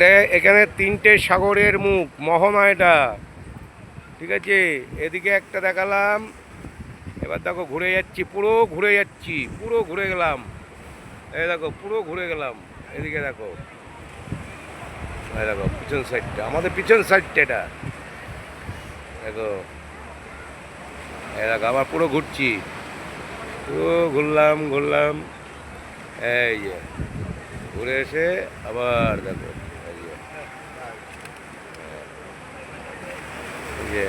এটা এখানে তিনটে সাগরের মুখ, মোহনা এটা, ঠিক আছে। এদিকে একটা দেখালাম, এবার দেখো ঘুরে যাচ্ছি, পুরো ঘুরে যাচ্ছি, পুরো ঘুরে গেলাম, এই দেখো পুরো ঘুরে গেলাম। এদিকে দেখো, এই দেখো পিছন সাইডটা, আমাদের পিছন সাইডটা এটা দেখো, এই দেখো আবার পুরো ঘুরছি, পুরো ঘুরলাম ঘুরলাম, এই যে ঘুরে এসে আবার দেখো এই যে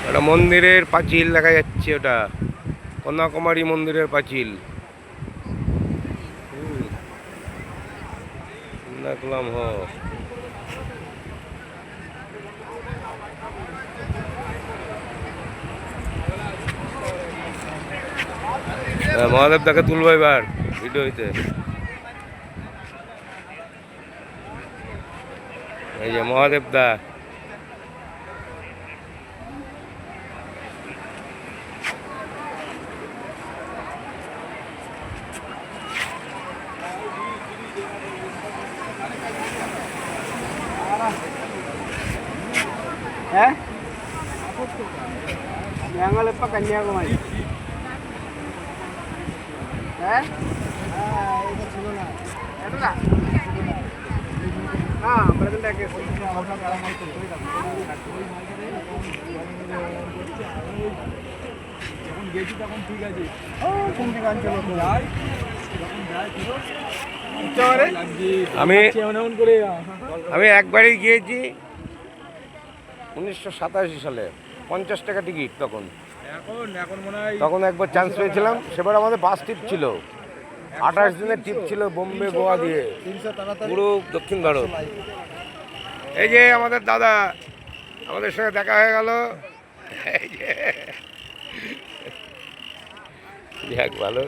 ওটা মন্দিরের পাঁচিল দেখা যাচ্ছে, ওটা কন্যাকুমারী মন্দিরের পাঁচিল। দেখলাম মহাদেব দাকে তুলবো এবার ভিডিও হইতে। এই যে মহাদেব দা, ഞങ്ങളിപ്പോ കന്യാകുമാരി അമ്പലത്തിന്റെ കേസ് যখন গেছি তখন ঠিক আছে, কোন দিকে অঞ্চল যাই আমি একবারই গিয়েছি 1987 সালে, 50 টাকা টিকিট তখন। তখন একবার চান্স পেয়েছিলাম, সেবার আমাদের বাস ট্রিপ ছিল, 28 দিনের ট্রিপ ছিল, বোম্বে গোয়া দিয়ে পুরো দক্ষিণ ভারত। এই যে আমাদের দাদা, আমাদের সঙ্গে দেখা হয়ে গেল, এই যে যাক ভালো।